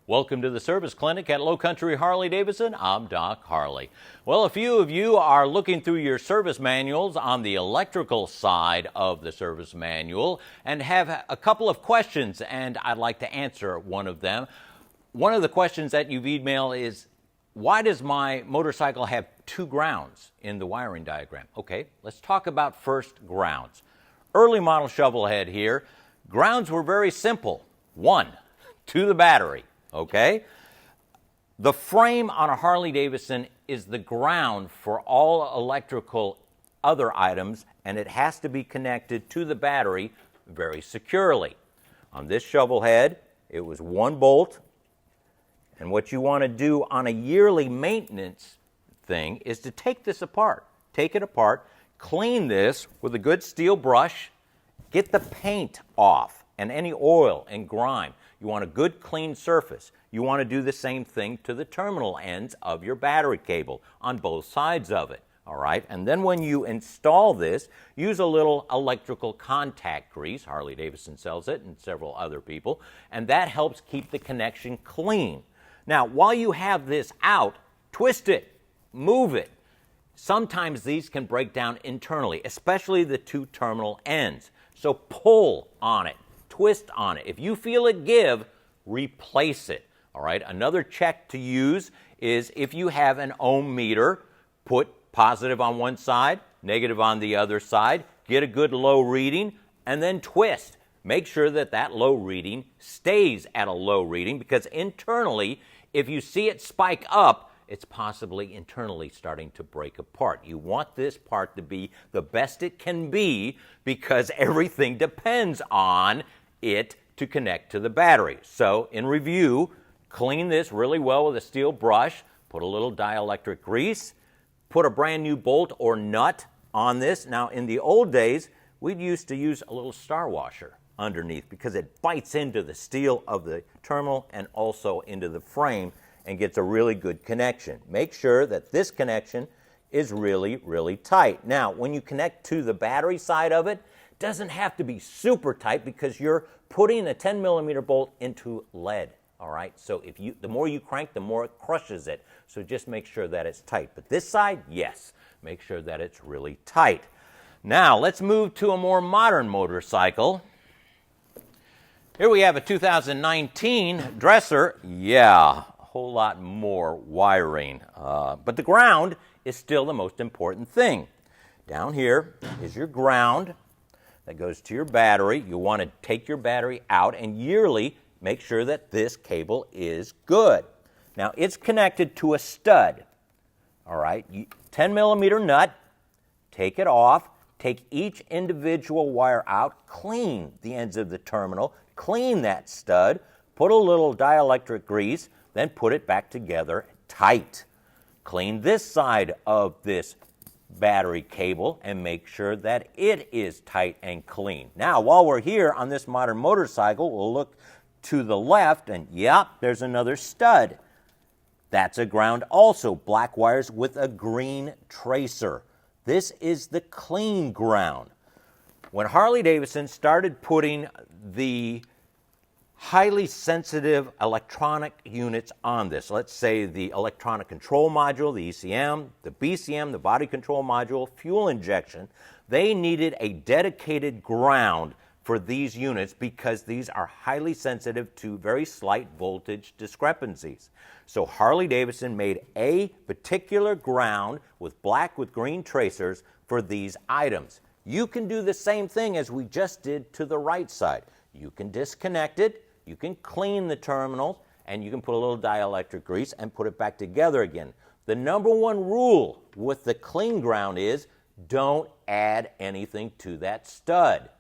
Welcome to the service clinic at Low Country Harley-Davidson. I'm Doc Harley. Well, a few of you are looking through your service manuals on the electrical side of the service manual and have a couple of questions, and I'd like to answer one of them. One of the questions that you've emailed is, why does my motorcycle have two grounds in the wiring diagram? Okay, let's talk about first grounds. Early model Shovelhead here, grounds were very simple. One, to the battery, okay? The frame on a Harley-Davidson is the ground for all electrical other items, and it has to be connected to the battery very securely. On this Shovelhead, it was one bolt, and what you want to do on a yearly maintenance thing is to take this apart. Take it apart, clean this with a good steel brush, get the paint off and any oil and grime. You want a good clean surface. You want to do the same thing to the terminal ends of your battery cable on both sides of it, all right? And then when you install this, use a little electrical contact grease. Harley-Davidson sells it and several other people, and that helps keep the connection clean. Now, while you have this out, twist it, move it. Sometimes these can break down internally, especially the two terminal ends. So pull on it. Twist on it. If you feel it give, replace it. All right. Another check to use is if you have an ohm meter, put positive on one side, negative on the other side, get a good low reading, and then twist. Make sure that that low reading stays at a low reading, because internally, if you see it spike up, it's possibly internally starting to break apart. You want this part to be the best it can be because everything depends on it to connect to the battery. So in review, clean this really well with a steel brush, put a little dielectric grease, put a brand new bolt or nut on this. Now in the old days, we'd used to use a little star washer underneath because it bites into the steel of the terminal and also into the frame and gets a really good connection. Make sure that this connection is really, really tight. Now, when you connect to the battery side of it, it doesn't have to be super tight because you're putting a 10 millimeter bolt into lead, all right? So the more you crank, the more it crushes it. So just make sure that it's tight. But this side, yes, make sure that it's really tight. Now, let's move to a more modern motorcycle. Here we have a 2019 Dresser. Yeah, whole lot more wiring, but the ground is still the most important thing. Down here is your ground that goes to your battery. You want to take your battery out and yearly make sure that this cable is good. Now it's connected to a stud, all right? 10 millimeter nut, take it off, take each individual wire out, clean the ends of the terminal, clean that stud, put a little dielectric grease, then put it back together tight. Clean this side of this battery cable and make sure that it is tight and clean. Now, while we're here on this modern motorcycle, we'll look to the left and yep, there's another stud. That's a ground also, black wires with a green tracer. This is the clean ground. When Harley-Davidson started putting the highly sensitive electronic units on this, let's say the electronic control module, the ECM, the BCM, the body control module, fuel injection, they needed a dedicated ground for these units because these are highly sensitive to very slight voltage discrepancies. So Harley-Davidson made a particular ground with black with green tracers for these items. You can do the same thing as we just did to the right side. You can disconnect it, you can clean the terminals, and you can put a little dielectric grease and put it back together again. The number one rule with the clean ground is don't add anything to that stud.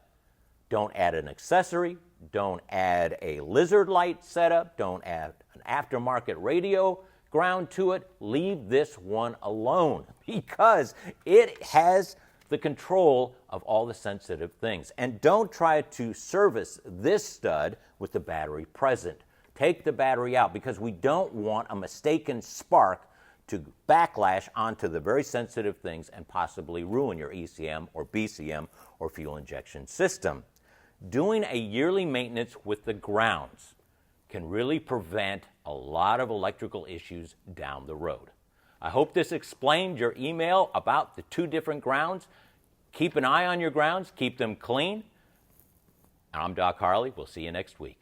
Don't add an accessory, don't add a lizard light setup, don't add an aftermarket radio ground to it. Leave this one alone because it has the control of all the sensitive things. And don't try to service this stud with the battery present. Take the battery out because we don't want a mistaken spark to backlash onto the very sensitive things and possibly ruin your ECM or BCM or fuel injection system. Doing a yearly maintenance with the grounds. can really prevent a lot of electrical issues down the road. I hope this explained your email about the 2 different grounds. Keep an eye on your grounds, keep them clean. I'm Doc Harley. We'll see you next week.